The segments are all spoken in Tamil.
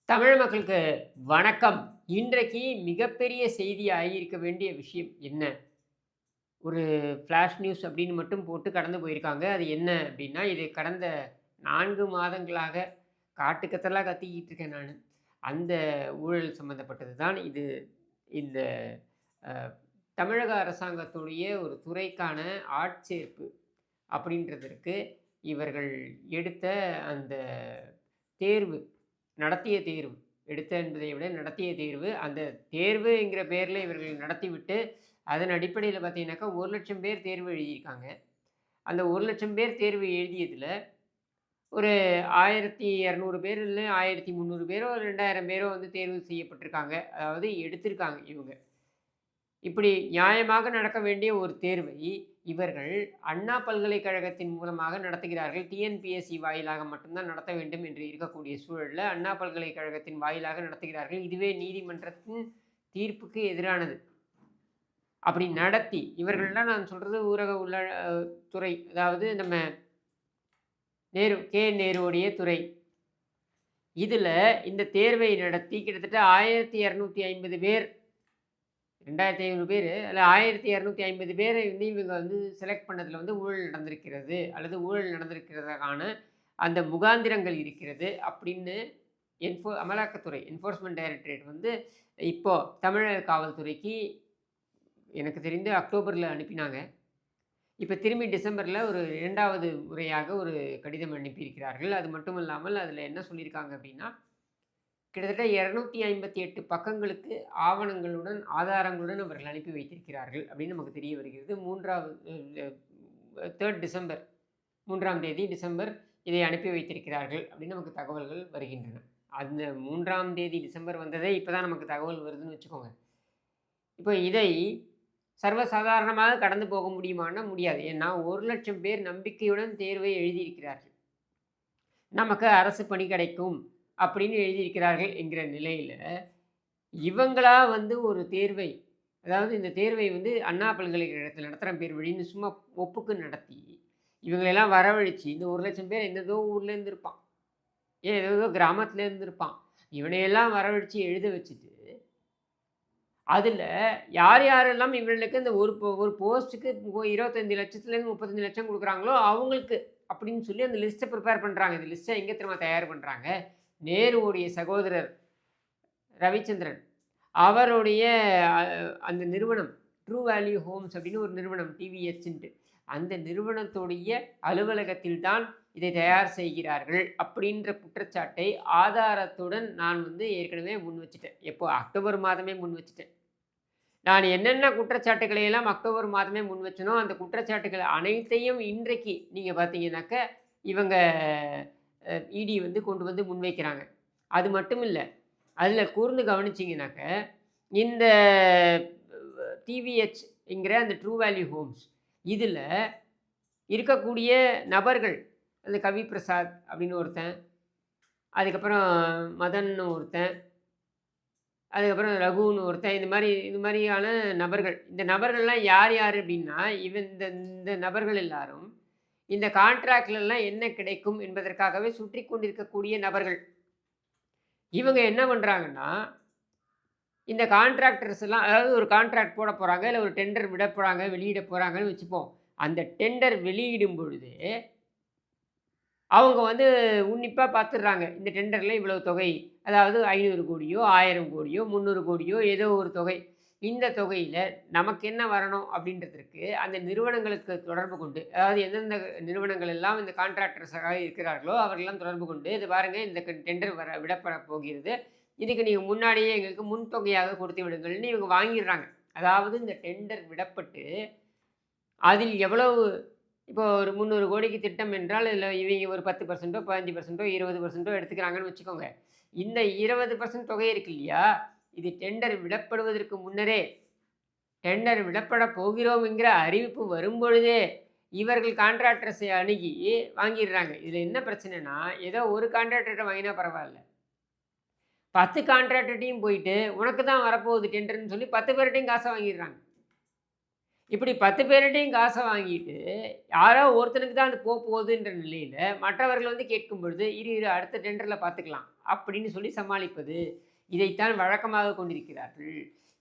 தமிழ் மக்களுக்கு வணக்கம். இன்றைக்கு மிகப்பெரிய செய்தியாகி இருக்க வேண்டிய விஷயம் என்ன? ஒரு ஃபிளாஷ் நியூஸ் அப்படின்னு மட்டும் போட்டு கடந்து போயிருக்காங்க. அது என்ன அப்படின்னா, இது கடந்த 4 மாதங்களாக காட்டுக்கத்தலா கத்திக்கிட்டு இருக்கேன் நானு. அந்த ஊழல் சம்மந்தப்பட்டது தான் இது. இந்த அ தமிழக அரசாங்கத்துடைய ஒரு துறைக்கான ஆட்சேர்ப்பு அப்படின்றதற்கு இவர்கள் எடுத்த அந்த தேர்வு, நடத்திய தேர்வு, எடுத்த என்பதை விட நடத்திய தேர்வு, அந்த தேர்வுங்கிற பேர்ல இவர்கள் நடத்திவிட்டு, அதன் அடிப்படையில பார்த்தீங்கன்னாக்கா 1,00,000 பேர் தேர்வு எழுதியிருக்காங்க. அந்த 1,00,000 பேர் தேர்வு எழுதியதுல, ஒரு 1,200 பேர் இல்ல 1,300 பேரோ, 2,000 பேரோ வந்து தேர்வு செய்யப்பட்டிருக்காங்க. அதாவது எடுத்திருக்காங்க இவங்க. இப்படி நியாயமாக நடக்க வேண்டிய ஒரு தேர்வை, இவர்கள் அண்ணா பல்கலைக்கழகத்தின் மூலமாக நடத்துகிறார்கள். டிஎன்பிஎஸ்சி வாயிலாக மட்டும் தான் நடத்த வேண்டும் என்று இருக்கக்கூடிய சூழல்ல, அண்ணா பல்கலைக்கழகத்தின் வாயிலாக நடத்துகிறார்கள். இதுவே நீதிமன்றத்தின் தீர்ப்புக்கு எதிரானது. அப்படி நடத்தி இவர்கள்லாம் நான் சொல்றது ஊரக உள்ள துறை. அதாவது நம்ம நேருவுடைய துறை. இதுல இந்த தேர்வை நடத்தி கிட்டத்தட்ட 1,250 பேர் 2,500 பேரு. அதில 1,250 பேரை வந்து இவங்க வந்து செலக்ட் பண்ணதுல வந்து ஊழல் நடந்திருக்கிறது, அல்லது ஊழல் நடந்திருக்கிறதுக்கான அந்த முகாந்திரங்கள் இருக்கிறது அப்படின்னு அமலாக்கத்துறை என்ஃபோர்ஸ்மென்ட் டைரக்டரேட் வந்து இப்போ தமிழக காவல்துறைக்கு எனக்கு தெரிந்து அக்டோபர்ல அனுப்பினாங்க. இப்ப திரும்பி டிசம்பர்ல ஒரு 2வது முறையாக ஒரு கடிதம் அனுப்பியிருக்கிறார்கள். அது மட்டும் இல்லாமல் அதில என்ன சொல்லியிருக்காங்க அப்படின்னா, கிட்டத்தட்ட 258 பக்கங்களுக்கு ஆவணங்களுடன், ஆதாரங்களுடன் அவர்கள் அனுப்பி வைத்திருக்கிறார்கள் அப்படின்னு நமக்கு தெரிய வருகிறது. 3 டிசம்பர் 3ஆம் தேதி டிசம்பர் இதை அனுப்பி வைத்திருக்கிறார்கள் அப்படின்னு நமக்கு தகவல்கள் வருகின்றன. அந்த 3ஆம் தேதி டிசம்பர் வந்ததே இப்ப தான் நமக்கு தகவல் வருதுன்னு வச்சுக்கோங்க. இப்ப இதை சர்வசாதாரணமாக கடந்து போக முடியுமான்னா முடியாது. ஏன்னா 1,00,000 பேர் நம்பிக்கையுடன் தேர்வை எழுதியிருக்கிறார்கள். நமக்கு அரசு பணி கிடைக்கும் அப்படின்னு எழுதியிருக்கிறார்கள் என்கிற நிலையில, இவங்களா வந்து ஒரு தேர்வை, அதாவது இந்த தேர்வை வந்து அண்ணா பல்கலைக்கழகத்தில நடத்துறேன் பேர் வழின்னு சும்மா ஒப்புக்கு நடத்தி, இவங்களெல்லாம் வரவழைச்சு இந்த 1,00,000 பேர் எந்தேதோ ஊர்லேருந்து இருப்பான். ஏதேதோ கிராமத்துல இருந்திருப்பான். இவனையெல்லாம் வரவழைச்சு எழுத வச்சுட்டு, அதுல யார் யாரெல்லாம் இவர்களுக்கு இந்த ஒரு போஸ்ட்டுக்கு 25,00,000லேருந்து 35,00,000 குடுக்குறாங்களோ, அவங்களுக்கு அப்படின்னு சொல்லி அந்த லிஸ்ட்ட ப்ரிப்பேர் பண்றாங்க. இந்த லிஸ்ட்ட எங்க தெரியுமா தயார் பண்றாங்க? நேருவுடைய சகோதரர் ரவிச்சந்திரன். அவருடைய அ அந்த நிறுவனம் ட்ரூ வேல்யூ ஹோம்ஸ் அப்படின்னு ஒரு நிறுவனம் டிவிஎச்ன்ட்டு. அந்த நிறுவனத்துடைய அலுவலகத்தில் தான் இதை தயார் செய்கிறார்கள் அப்படின்ற குற்றச்சாட்டை ஆதாரத்துடன் நான் வந்து ஏற்கனவே முன் வச்சுட்டேன். எப்போ அக்டோபர் மாதமே முன் வச்சுட்டேன். நான் என்னென்ன குற்றச்சாட்டுக்களை எல்லாம் அக்டோபர் மாதமே முன் வச்சனோ, அந்த குற்றச்சாட்டுகள் அனைத்தையும் இன்றைக்கு நீங்க பார்த்தீங்கன்னாக்க, இவங்க இடி வந்து கொண்டு வந்து முன்வைக்கிறாங்க. அது மட்டும் இல்ல. அதில கூர்ந்து கவனிச்சீங்கன்னாக்க, இந்த டிவிஎச் என்கிற அந்த ட்ரூ வேல்யூ ஹோம்ஸ் இதில இருக்கக்கூடிய நபர்கள், அந்த கவி பிரசாத் அப்படின்னு ஒருத்தன், அதுக்கப்புறம் மதன்னு ஒருத்தன், அதுக்கப்புறம் ரகுன்னு ஒருத்தன், இது மாரியான நபர்கள். இந்த நபர்கள்லாம் யார் யார் அப்படின்னா, இந்த இந்த நபர்கள் எல்லாரும் இந்த கான்ட்ராக்ட்லலாம் என்ன கிடைக்கும் என்பதற்காகவே சுற்றிக் கொண்டிருக்கக்கூடிய நபர்கள். இவங்க என்ன பண்றாங்கன்னா, இந்த கான்ட்ராக்டர்ஸ் எல்லாம், அதாவது ஒரு கான்ட்ராக்ட் போட போறாங்க, இல்ல ஒரு டெண்டர் விட போறாங்க, வெளியிட போறாங்கன்னு வச்சுப்போம். அந்த டெண்டர் வெளியிடும் பொழுது, அவங்க வந்து உன்னிப்பா பார்த்துடுறாங்க. இந்த டெண்டர்ல இவ்வளவு தொகை, அதாவது 500 கோடியோ, 1000 கோடியோ, 300 கோடியோ ஏதோ ஒரு தொகை. இந்த தொகையில நமக்கு என்ன வரணும் அப்படின்றதற்கு அந்த நிறுவனங்களுக்கு தொடர்பு கொண்டு, அதாவது எந்தெந்த நிறுவனங்கள் எல்லாம் இந்த கான்ட்ராக்டர்ஸாக இருக்கிறார்களோ அவர்களெல்லாம் தொடர்பு கொண்டு, "இது பாருங்க இந்த டெண்டர் விடப்பட போகிறது. இதுக்கு நீங்க முன்னாடியே எங்களுக்கு முன்தொகையாக கொடுத்து விடுங்கள்ன்னு" இவங்க வாங்கிடுறாங்க. அதாவது இந்த டெண்டர் விடப்பட்டு, அதில் எவ்வளவு, இப்போ ஒரு 300 கோடிக்கு திட்டம் என்றால், இதில இவைங்க ஒரு 10%, 15%, 20% எடுத்துக்கிறாங்கன்னு வச்சுக்கோங்க. இந்த 20% தொகை இருக்கு இல்லையா? இது டெண்டர் விடப்படுவதற்கு முன்னரே, டெண்டர் விடப்படப் போகிறோம் என்கிற அறிவிப்பு வரும்பொழுதே, இவர்கள் கான்ட்ராக்டர்ஸை அணுகி வாங்கிடுறாங்க. இதில என்ன பிரச்சனைன்னா, ஏதோ ஒரு கான்ட்ராக்டர்ட்ட வாங்கினா பரவால்ல. 10 கான்ட்ராக்டர்ட்டயும் போயிட்டு, உனக்கு தான் வரப்போகுது டெண்டர்ன்னு சொல்லி 10 பேர்ட்டயும் காச வாங்கிடுறாங்க. இப்படி 10 பேர்கிட்டயும் காச வாங்கிட்டு, யாரோ ஒருத்தனுக்கு தான் அது போகுதுன்ற நிலையில, மற்றவர்கள் வந்து கேட்கும் பொழுது, "இரு இரு அடுத்த டெண்டர்ல பார்த்துக்கலாம்" அப்படின்னு சொல்லி சமாளிப்பது. இதைத்தான் வழக்கமாக கொண்டிருக்கிறார்கள்.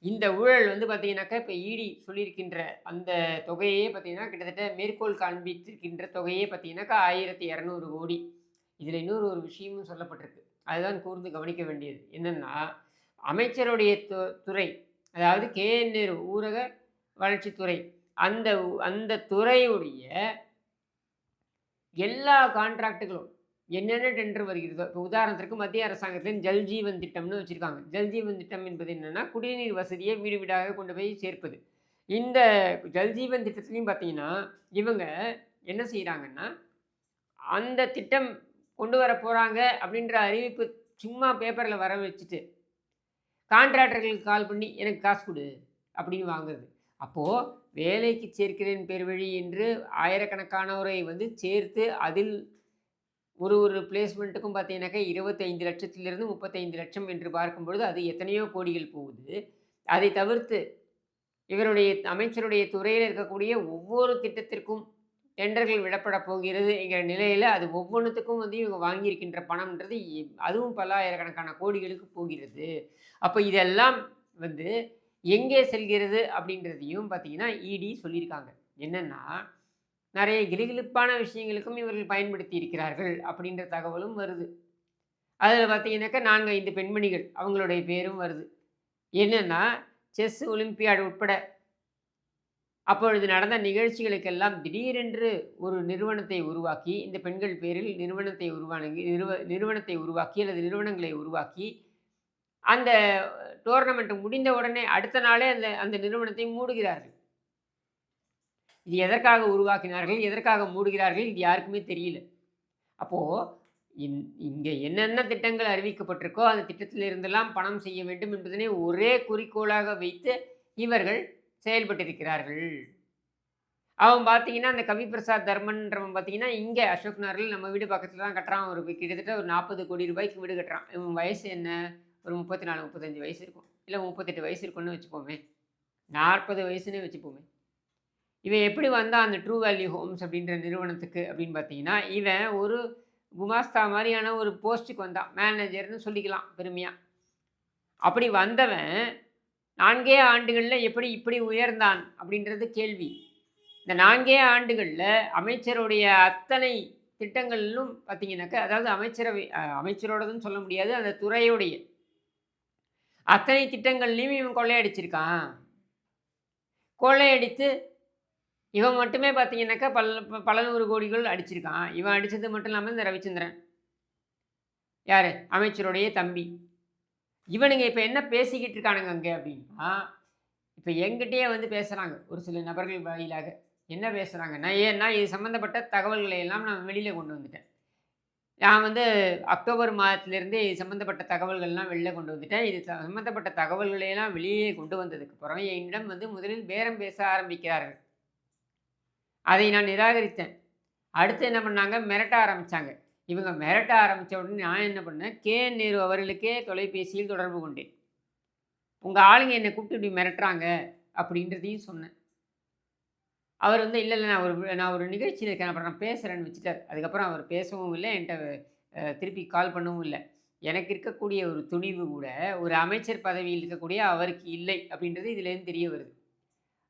இந்த ஊழல் வந்து பார்த்தீங்கன்னாக்கா, இப்ப ஈடி சொல்லியிருக்கின்ற அந்த தொகையே பார்த்தீங்கன்னா, கிட்டத்தட்ட மேற்கோள் காண்பித்திருக்கின்ற தொகையே பார்த்தீங்கன்னாக்கா, 1200 கோடி. இதில இன்னொரு ஒரு விஷயமும் சொல்லப்பட்டிருக்கு. அதுதான் கூர்ந்து கவனிக்க வேண்டியது. என்னன்னா, அமைச்சருடைய துறை, அதாவது KN நேரு ஊரக வளர்ச்சித்துறை. அந்த துறையுடைய எல்லா கான்ட்ராக்ட்டுகளும் என்னென்ன டெண்டர் வருகிறதோ, இப்போ உதாரணத்திற்கு மத்திய அரசாங்கத்தின் ஜல் ஜீவன் திட்டம்னு வச்சிருக்காங்க. ஜல் ஜீவன் திட்டம் என்பது என்னன்னா, குடிநீர் வசதியை வீடு வீடாக கொண்டு போய் சேர்ப்பது. இந்த ஜல் ஜீவன் திட்டத்திலயும் பார்த்தீங்கன்னா, இவங்க என்ன செய்றாங்கன்னா, அந்த திட்டம் கொண்டு வர போறாங்க அப்படின்ற அறிவிப்பு சும்மா பேப்பர்ல வர வச்சுட்டு, கான்ட்ராக்டர்களுக்கு கால் பண்ணி, "எனக்கு காசு குடு" அப்படின்னு வாங்குறது. அப்போ வேலைக்கு சேர்க்கிறேன் பேர் வழி என்று ஆயிரக்கணக்கானோரை வந்து சேர்த்து அதில் ஒரு பிளேஸ்மெண்ட்டுக்கும் பார்த்தீங்கன்னாக்கா 25,00,000 35,00,000 என்று பார்க்கும்பொழுது அது எத்தனையோ கோடிகள் போகுது. அதை தவிர்த்து இவருடைய அமைச்சருடைய துறையில் இருக்கக்கூடிய ஒவ்வொரு திட்டத்திற்கும் டெண்டர்கள் விடப்பட போகிறது என்கிற நிலையில அது ஒவ்வொன்னுத்துக்கும் வந்து இவங்க வாங்கியிருக்கின்ற பணம்ன்றது அதுவும் பல ஆயிரக்கணக்கான கோடிகளுக்கு போகிறது. அப்ப இதெல்லாம் வந்து எங்கே செல்கிறது அப்படின்றதையும் பார்த்தீங்கன்னா, இடி சொல்லியிருக்காங்க. என்னன்னா, நெறைய கிலுகிலுப்பான விஷயங்களுக்கும் இவர்கள் பயன்படுத்தி இருக்கிறார்கள் அப்படின்ற தகவலும் வருது. அதில பார்த்தீங்கன்னாக்கா 4, 5 பெண்மணிகள் அவங்களுடைய பேரும் வருது. என்னன்னா, செஸ் ஒலிம்பியாட் உட்பட அப்பொழுது நடந்த நிகழ்ச்சிகளுக்கெல்லாம் திடீரென்று ஒரு நிறுவனத்தை உருவாக்கி, இந்த பெண்கள் பேரில் நிறுவனத்தை உருவாக்கி அல்லது நிறுவனங்களை உருவாக்கி, அந்த டோர்னமெண்ட் முடிந்த உடனே அடுத்த நாளே அந்த அந்த நிறுவனத்தை மூடுகிறார்கள். இது எதற்காக உருவாக்கினார்கள்? எதற்காக மூடுகிறார்கள்? இது யாருக்குமே தெரியல. அப்போ இங்க என்னென்ன திட்டங்கள் அறிவிக்கப்பட்டிருக்கோ, அந்த திட்டத்தில் இருந்தெல்லாம் பணம் செய்ய வேண்டும் என்பதனை ஒரே குறிக்கோளாக வைத்து இவர்கள் செயல்பட்டிருக்கிறார்கள். அவன் பார்த்தீங்கன்னா, அந்த கவிபிரசாத் தர்மன்றவன் பார்த்தீங்கன்னா, இங்க அசோக் நகர்ல நம்ம வீடு பக்கத்துல தான் கட்டுறான். கிட்டத்தட்ட ஒரு 40 கோடி ரூபாய்க்கு வீடு கட்டுறான். இவன் வயசு என்ன? ஒரு 34, 35 வயசு இருக்கும். இல்ல 38 வயசு இருக்கும்னு வச்சுப்போமே. 40 வயசுன்னே வச்சுப்போமே. இவன் எப்படி வந்தான் அந்த ட்ரூ வேல்யூ ஹோம்ஸ் அப்படின்ற நிறுவனத்துக்கு அப்படின்னு பார்த்தீங்கன்னா, இவன் ஒரு குமாஸ்தா மாரியான ஒரு போஸ்ட்டுக்கு வந்தான். மேனேஜர்ன்னு சொல்லிக்கலாம் பெருமையா. அப்படி வந்தவன் 4 ஆண்டுகள்ல எப்படி இப்படி உயர்ந்தான் அப்படின்றது கேள்வி. இந்த 4 ஆண்டுகள்ல அமைச்சருடைய அத்தனை திட்டங்களிலும் பார்த்தீங்கன்னாக்கா, அதாவது அமைச்சரோடதுன்னு சொல்ல முடியாது. அந்த துறையுடைய அத்தனை திட்டங்கள்லயும் இவன் கொள்ளையடிச்சிருக்கான். கொள்ளையடித்து இவன் மட்டுமே பார்த்தீங்கன்னாக்கா, பல 100 கோடிகள் அடிச்சிருக்கான். இவன் அடிச்சது மட்டும் இல்லாம இந்த ரவிச்சந்திரன். யாரு? அமைச்சருடைய தம்பி. இவனுங்க இப்ப என்ன பேசிக்கிட்டு இருக்கானுங்க அங்க அப்படின்னா, இப்ப என்கிட்டயே வந்து பேசுறாங்க. ஒரு சில நபர்கள் வாயிலாக. என்ன பேசுறாங்கன்னா, ஏன்னா இது சம்மந்தப்பட்ட தகவல்களை எல்லாம் நான் வெளியில கொண்டு வந்துட்டேன். நான் வந்து அக்டோபர் மாதத்திலிருந்தே இது சம்மந்தப்பட்ட தகவல்கள்லாம் வெளில கொண்டு வந்துட்டேன். இது சம்மந்தப்பட்ட தகவல்களை எல்லாம் வெளியே கொண்டு வந்ததுக்கு அப்புறம் என்னிடம் வந்து முதலில் பேரம் பேச ஆரம்பிக்கிறார்கள். அதை நான் நிராகரித்தேன். அடுத்து என்ன பண்ணாங்க, மிரட்ட ஆரம்பிச்சாங்க. இவங்க மிரட்ட ஆரம்பிச்ச உடனே நான் என்ன பண்ணேன், KN நேரு அவர்களுக்கே தொலைபேசியில் தொடர்பு கொண்டேன். உங்க ஆளுங்க என்ன கூப்பிட்டு இப்படி மிரட்டுறாங்க அப்படின்றதையும் சொன்னேன். அவர் வந்து இல்ல நான் ஒரு நிகழ்ச்சியில இருக்கேன். அப்புறம் நான் பேசுறேன்னு வச்சுட்டாரு. அதுக்கப்புறம் அவர் பேசவும் இல்ல. என்ட்ட திருப்பி கால் பண்ணவும் இல்ல. எனக்கு இருக்கக்கூடிய ஒரு துணிவு கூட ஒரு அமைச்சர் பதவியில் இருக்கக்கூடிய அவருக்கு இல்லை அப்படின்றது இதுலேருந்து தெரிய வருது.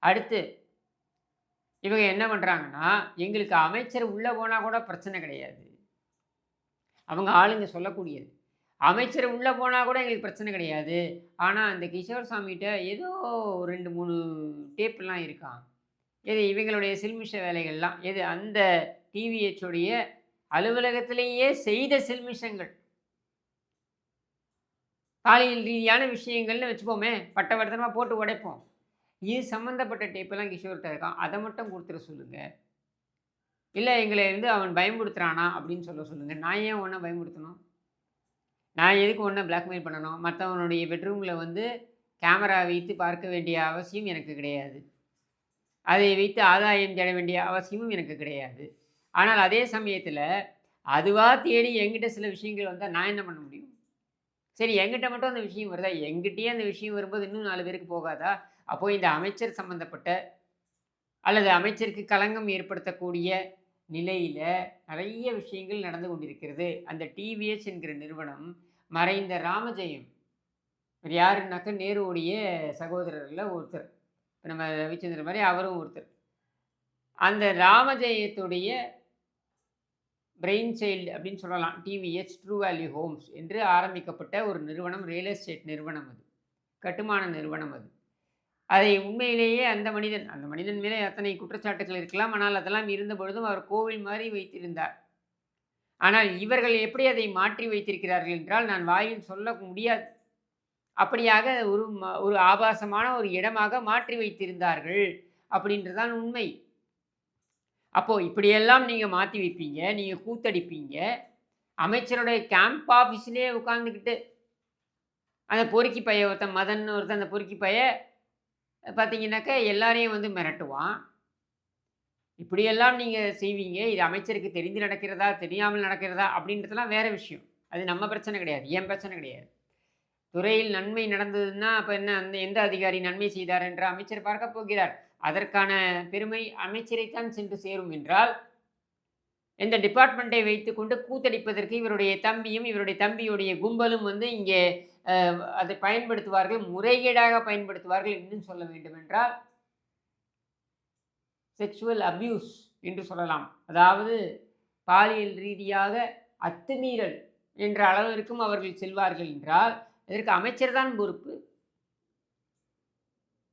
அடுத்து இவங்க என்ன பண்றாங்கன்னா, எங்களுக்கு அமைச்சர் உள்ள போனா கூட பிரச்சனை கிடையாது. அவங்க ஆளுங்க சொல்லக்கூடியது. அமைச்சர் உள்ள போனா கூட எங்களுக்கு பிரச்சனை கிடையாது. ஆனா, அந்த கிஷோர் சாமிட்ட ஏதோ 2, 3 டேப்லாம் இருக்காம். எது இவங்களுடைய சில்மிஷ வேலைகள்லாம். எது அந்த டிவிஹெச் உடைய அலுவலகத்திலேயே செய்த சில்மிஷங்கள். பாலியல் ரீதியான விஷயங்கள்னு வச்சுப்போமே. பட்டவர்த்தனமா போட்டு உடைப்போம். இது சம்மந்தப்பட்ட டேப்பெல்லாம் கிஷோர்ட்ட இருக்காம். அத மட்டும் குடுத்துற சொல்லுங்க. இல்ல எங்கள வந்து அவன் பயமுறுத்துறானா அப்படின்னு சொல்லுங்க. நான் ஏன் உன்ன பயமுறுத்தணும்? நான் எதுக்கு உன்ன பிளாக்மெயில் பண்ணணும்? மத்தவனுடைய பெட்ரூம்ல வந்து கேமரா வைத்து பார்க்க வேண்டிய அவசியம் எனக்கு கிடையாது. அதை வைத்து ஆதாயம் தேட வேண்டிய அவசியமும் எனக்கு கிடையாது. ஆனால் அதே சமயத்தில, அதுவா தேடி என்கிட்ட சில விஷயங்கள் வந்தா நான் என்ன பண்ண முடியும்? சரி என்கிட்ட மட்டும் அந்த விஷயம் வருதா? என்கிட்டயே அந்த விஷயம் வரும்போது இன்னும் 4 பேருக்கு போகாதா? அப்போ இந்த அமைச்சர் சம்மந்தப்பட்ட அல்லது அமைச்சருக்கு களங்கம் ஏற்படுத்தக்கூடிய நிலையில் நிறைய விஷயங்கள் நடந்து கொண்டிருக்கிறது. அந்த டிவிஎஸ் என்கிற நிறுவனம் மறைந்த ராமஜெயம் யாருன்னாக்க நேருவுடைய சகோதரர்களில் ஒருத்தர். இப்போ நம்ம ரவிச்சந்திரன் மாதிரி அவரும் ஒருத்தர். அந்த ராமஜெயத்துடைய பிரெயின் சைல்டு அப்படின்னு சொல்லலாம். டிவிஎஸ் ட்ரூ வேல்யூ ஹோம்ஸ் என்று ஆரம்பிக்கப்பட்ட ஒரு நிறுவனம், ரியல் எஸ்டேட் நிறுவனம் அது, கட்டுமான நிறுவனம் அது. அதை உண்மையிலேயே அந்த மனிதன் மேலே அத்தனை குற்றச்சாட்டுகள் இருக்கலாம். ஆனால் அதெல்லாம் இருந்த பொழுதும் அவர் கோவில் மாதிரி வைத்திருந்தார். ஆனால் இவர்கள் எப்படி அதை மாற்றி வைத்திருக்கிறார்கள் என்றால் நான் வாயில் சொல்ல முடியாது. அப்படியாக ஒரு ஆபாசமான ஒரு இடமாக மாற்றி வைத்திருந்தார்கள் அப்படின்றதான் உண்மை. அப்போது இப்படியெல்லாம் நீங்கள் மாற்றி வைப்பீங்க, நீங்கள் கூத்தடிப்பீங்க. அமைச்சருடைய கேம்ப் ஆஃபீஸ்லேயே உட்காந்துக்கிட்டு அந்த பொறுக்கி பைய ஒருத்தன் மதன் ஒருத்தன் அந்த பொறுக்கி பைய பார்த்தீங்கன்னாக்கா எல்லாரையும் வந்து மிரட்டுவான். இப்படியெல்லாம் நீங்கள் செய்வீங்க. இது அமைச்சருக்கு தெரிந்து நடக்கிறதா தெரியாமல் நடக்கிறதா அப்படின்றதெல்லாம் வேறு விஷயம். அது நம்ம பிரச்சனை கிடையாது, என் பிரச்சனை கிடையாது. துறையில் நன்மை நடந்ததுன்னா அப்போ என்ன, எந்த அதிகாரி நன்மை செய்தார் என்று அமைச்சர் பார்க்க போகிறார். அதற்கான பெருமை அமைச்சரைத்தான் சென்று சேரும் என்றால் இந்த டிபார்ட்மெண்ட்டை வைத்துக்கொண்டு கூத்தடிப்பதற்கு இவருடைய தம்பியும் இவருடைய தம்பியுடைய கும்பலும் வந்து இங்கே அதை பயன்படுத்துவார்கள், முறைகேடாக பயன்படுத்துவார்கள். இன்னும் சொல்ல வேண்டும் என்றால் செக்ஷுவல் அபியூஸ் என்று சொல்லலாம். அதாவது பாலியல் ரீதியாக அத்துமீறல் என்ற அளவிற்கும் அவர்கள் செல்வார்கள் என்றால் இதற்கு அமைச்சர் தான் பொறுப்பு.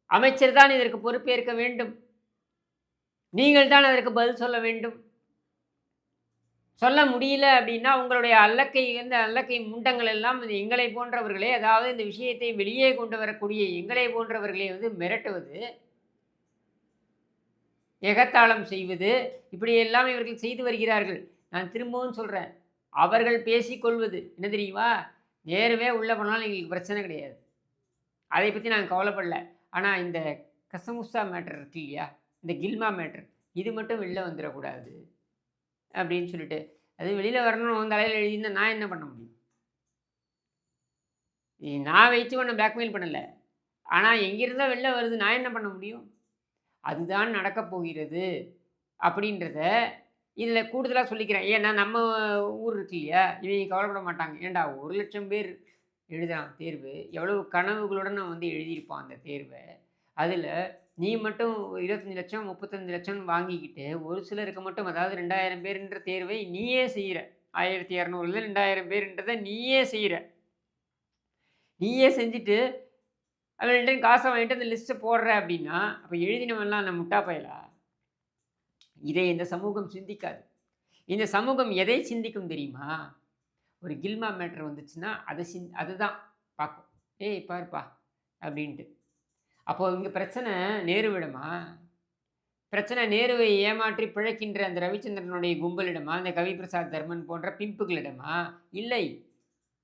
அமைச்சர் தான் இதற்கு பொறுப்பேற்க வேண்டும். நீங்கள் தான் அதற்கு பதில் சொல்ல வேண்டும். சொல்ல முடியல அப்படின்னா உங்களுடைய அல்லக்கை முண்டங்கள் எல்லாம் எங்களை போன்றவர்களே, அதாவது இந்த விஷயத்தை வெளியே கொண்டு வரக்கூடிய எங்களை போன்றவர்களே வந்து மிரட்டுவது, எகத்தாளம் செய்வது, இப்படியெல்லாம் இவர்கள் செய்து வருகிறார்கள். நான் திரும்பவும் சொல்கிறேன், அவர்கள் பேசிக்கொள்வது என்ன தெரியுமா, நேருவே உள்ளே போனாலும் எங்களுக்கு பிரச்சனை கிடையாது, அதை பற்றி நாங்கள் கவலைப்படல. ஆனால் இந்த கசமுசா மேட்டர் இருக்கு இல்லையா, இந்த கில்மா மேட்டர், இது மட்டும் வெளில வந்துடக்கூடாது அப்படின்னு சொல்லிட்டு, அது வெளியில் வரணும்னு தலையில் எழுதினா நான் என்ன பண்ண முடியும்? நான் வச்சு ஒன்று பிளாக்மெயில் பண்ணலை, ஆனால் எங்கிருந்தால் வெளில வருது, நான் என்ன பண்ண முடியும்? அதுதான் நடக்கப் போகிறது அப்படின்றத இதில் கூடுதலாக சொல்லிக்கிறேன். ஏன்னா நம்ம ஊர் இருக்கு இல்லையா, இவங்க கவலைப்பட மாட்டாங்க. ஏண்டா 1,00,000 பேர் எழுதுகிறான் தேர்வு, எவ்வளவு கனவுகளுடன் நான் வந்து எழுதியிருப்பான் அந்த தேர்வை. அதில் நீ மட்டும் 25 லட்சம் 35 லட்சம் வாங்கிக்கிட்டு ஒரு சிலருக்கு மட்டும், அதாவது 2000 பேருன்ற தேர்வை நீயே செய்கிற, 1200 2000 பேருன்றதை நீயே செய்கிற, நீயே செஞ்சுட்டு அவங்கள்ட்ட காசை வாங்கிட்டு அந்த லிஸ்ட்டை போடுற அப்படின்னா அப்போ எழுதினவன்லாம் அந்த முட்டா பயலா? இதை இந்த சமூகம் சிந்திக்காது. இந்த சமூகம் எதை சிந்திக்கும் தெரியுமா? ஒரு கில்மா மேட்டர் வந்துச்சுன்னா அதுதான் பார்க்கும். ஏய் பாருப்பா அப்படின்ட்டு. அப்போது இங்கே பிரச்சனை நேருவிடமா? பிரச்சனை நேருவை ஏமாற்றி பிழைக்கின்ற அந்த ரவிச்சந்திரனுடைய கும்பலிடமா, அந்த கவிபிரசாத் தர்மன் போன்ற பிம்புகளிடமா? இல்லை.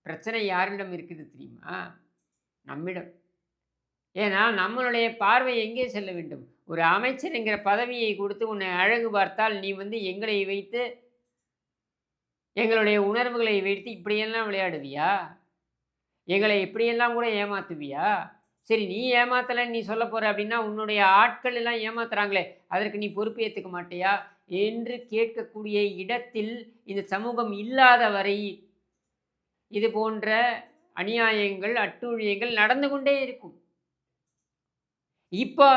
பிரச்சனை யாரிடம் இருக்குது தெரியுமா? நம்மிடம். ஏன்னா நம்மளுடைய பார்வை எங்கே செல்ல வேண்டும்? ஒரு அமைச்சர் என்கிற பதவியை கொடுத்து உன்னை அழகு பார்த்தால் நீ வந்து எங்களை வைத்து, எங்களுடைய உணர்வுகளை வைத்து இப்படியெல்லாம் விளையாடுவியா? எங்களை இப்படியெல்லாம் கூட ஏமாத்துவியா? சரி, நீ ஏமாத்தலைன்னு நீ சொல்ல போகிற அப்படின்னா உன்னுடைய ஆட்கள் எல்லாம் ஏமாத்துறாங்களே, அதற்கு நீ பொறுப்பு ஏற்றுக்க மாட்டியா என்று கேட்கக்கூடிய இடத்தில் இந்த சமூகம் இல்லாத வரை இது போன்ற அநியாயங்கள், அட்டூழியங்கள் நடந்து கொண்டே இருக்கும். இப்போ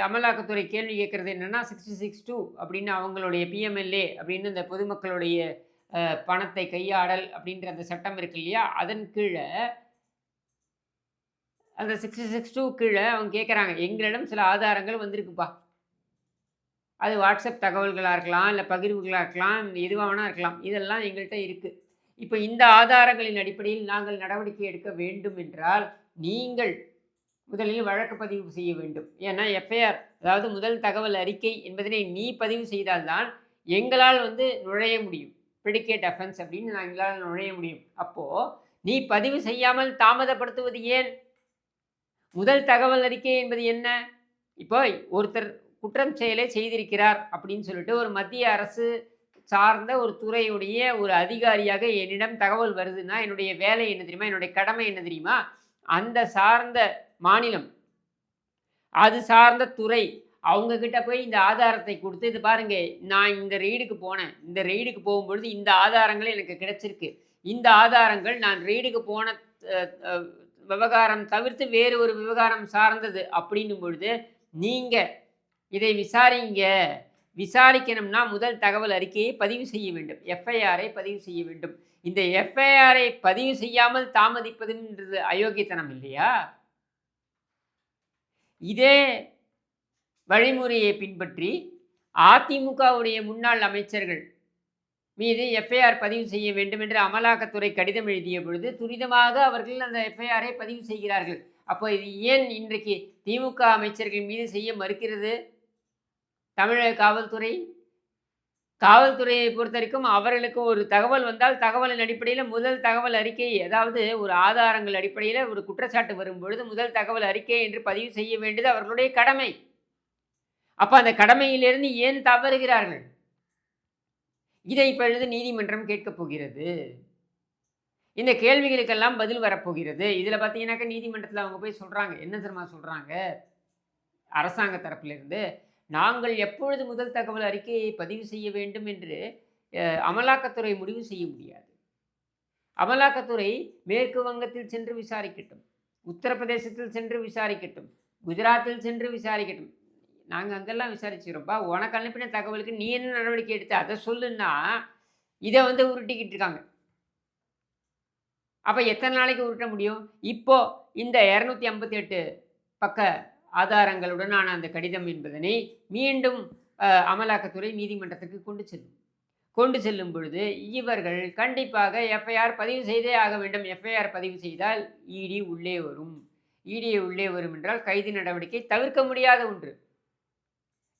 அமலாக்கத்துறை கேள்வி கேட்குறது என்னென்னா 66(2) அப்படின்னு அவங்களுடைய பிஎம்எல்ஏ அப்படின்னு இந்த பொதுமக்களுடைய பணத்தை கையாடல் அப்படின்ற அந்த சட்டம் இருக்கு இல்லையா, அதன் கீழே அந்த 66(2) கீழே அவங்க கேட்குறாங்க, எங்களிடம் சில ஆதாரங்கள் வந்திருக்குப்பா, அது வாட்ஸ்அப் தகவல்களாக இருக்கலாம், இல்லை பகிர்வுகளாக இருக்கலாம், எதுவாக வேணால் இருக்கலாம், இதெல்லாம் எங்கள்கிட்ட இருக்குது. இப்போ இந்த ஆதாரங்களின் அடிப்படையில் நாங்கள் நடவடிக்கை எடுக்க வேண்டும் என்றால் நீங்கள் முதலில் வழக்கு பதிவு செய்ய வேண்டும். ஏன்னா எஃப்ஐஆர், அதாவது முதல் தகவல் அறிக்கை என்பதனை நீ பதிவு செய்தால்தான் எங்களால் வந்து நுழைய முடியும். ப்ரெடிகேட் அஃபென்ஸ் அப்படின்னு எங்களால் நுழைய முடியும். அப்போது நீ பதிவு செய்யாமல் தாமதப்படுத்துவது ஏன்? முதல் தகவல் அறிக்கை என்பது என்ன? இப்போ ஒருத்தர் குற்றம் செயலை செய்திருக்கிறார் அப்படின்னு சொல்லிட்டு ஒரு மத்திய அரசு சார்ந்த ஒரு துறையுடைய ஒரு அதிகாரியாக என்னிடம் தகவல் வருதுன்னா என்னுடைய வேலை என்ன தெரியுமா, என்னுடைய கடமை என்ன தெரியுமா? அந்த சார்ந்த மாநிலம், அது சார்ந்த துறை, அவங்க கிட்ட போய் இந்த ஆதாரத்தை குடுத்து, "இது பாருங்க, நான் இந்த ரெய்டுக்கு போனேன். இந்த ரெய்டுக்கு போகும்பொழுது இந்த ஆதாரங்கள் எனக்கு கிடைச்சிருக்கு. இந்த ஆதாரங்கள் நான் ரெய்டுக்கு போன அ அ விவகாரம் தவிர்த்து வேறு ஒரு விவகாரம் சார்ந்தது." அப்படின்னும் பொழுது, நீங்க இதை விசாரிங்க. விசாரிக்கணும்னா முதல் தகவல் அறிக்கையை பதிவு செய்ய வேண்டும். எஃப்ஐஆரை பதிவு செய்ய வேண்டும். இந்த எஃப்ஐஆரை பதிவு செய்யாமல் தாமதிப்பதுன்றது அயோக்கியத்தனம் இல்லையா? இதே வழிமுறையை பின்பற்றி அதிமுகவுடைய முன்னாள் அமைச்சர்கள் மீது எஃப்ஐஆர் பதிவு செய்ய வேண்டும் என்று அமலாக்கத்துறை கடிதம் எழுதிய பொழுது, துரிதமாக அவர்கள் அந்த எஃப்ஐஆரை பதிவு செய்கிறார்கள். அப்போ இது ஏன் இன்றைக்கு திமுக அமைச்சர்கள் மீது செய்ய மறுக்கிறது தமிழக காவல்துறை? காவல்துறையை பொறுத்தவரைக்கும் அவர்களுக்கு ஒரு தகவல் வந்தால், தகவலின் அடிப்படையில முதல் தகவல் அறிக்கை, அதாவது ஒரு ஆதாரங்கள் அடிப்படையில ஒரு குற்றச்சாட்டு வரும்பொழுது, முதல் தகவல் அறிக்கை என்று பதிவு செய்ய வேண்டியது அவர்களுடைய கடமை. அப்ப அந்த கடமையிலிருந்து ஏன் தவறுகிறார்கள்? இதை இப்பொழுது நீதிமன்றம் கேட்கப் போகிறது. இந்த கேள்விகளுக்கெல்லாம் பதில் வரப்போகிறது. இதில பார்த்தீங்கன்னாக்க நீதிமன்றத்தில அவங்க போய் சொல்றாங்க. என்ன தெரியுமா சொல்றாங்க? அரசாங்க தரப்பிலிருந்து, நாங்கள் எப்பொழுது முதல் தகவல் அறிக்கையை பதிவு செய்ய வேண்டும் என்று அமலாக்கத்துறை முடிவு செய்ய முடியாது. அமலாக்கத்துறை மேற்கு வங்கத்தில் சென்று விசாரிக்கட்டும். உத்தரப்பிரதேசத்தில் சென்று விசாரிக்கட்டும். குஜராத்தில் சென்று விசாரிக்கட்டும். நாங்க அங்கெல்லாம் விசாரிச்சுக்கிறோம்ப்பா. உனக்கு அனுப்பின தகவலுக்கு நீ என்ன நடவடிக்கை எடுத்த? அத சொல்லுன்னா, இத வந்து உருட்டிக்கிட்டு இருக்காங்க. அப்ப எத்தன நாளைக்கு உருட்ட முடியும்? இப்போ இந்த 258 பக்க ஆதாரங்களுடனான அந்த கடிதம் என்பதனை மீண்டும் அமலாக்கத்துறை நீதிமன்றத்துக்கு கொண்டு செல்லும். கொண்டு செல்லும் பொழுது இவர்கள் கண்டிப்பாக எஃப்ஐஆர் பதிவு செய்தே ஆக வேண்டும். எஃப்ஐஆர் பதிவு செய்தால் இடி உள்ளே வரும். இடி உள்ளே வரும் என்றால் கைது நடவடிக்கை தவிர்க்க முடியாத ஒன்று.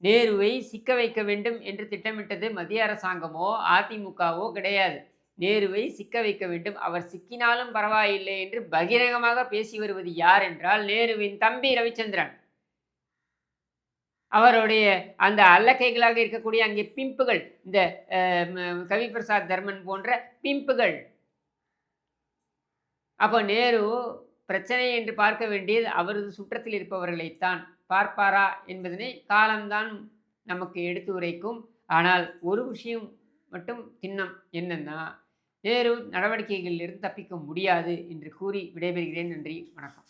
நேருவை சிக்க வைக்க வேண்டும் என்று திட்டமிட்டது மத்திய அரசாங்கமோ, அதிமுகவோ கிடையாது. நேருவை சிக்க வைக்க வேண்டும். அவர் சிக்கினாலும் பரவாயில்லை என்று பகிரங்கமாக பேசி வருவது யார் என்றால், நேருவின் தம்பி ரவிச்சந்திரன். அவருடைய அந்த அல்லக்கைகளாக இருக்கக்கூடிய அங்கே பிம்புகள், இந்த கவிபிரசாத் தர்மன் போன்ற பிம்புகள். அப்போ நேரு பிரச்சனை என்று பார்க்க வேண்டியது அவரது சுற்றத்தில் இருப்பவர்களைத்தான் பார்ப்பாரா என்பதனை காலம்தான் நமக்கு எடுத்து உரைக்கும். ஆனால் ஒரு விஷயம் மட்டும் திண்ணம் என்னன்னா, நேரு நடவடிக்கைகளிலிருந்து தப்பிக்க முடியாது என்று கூறி விடைபெறுகிறேன். நன்றி, வணக்கம்.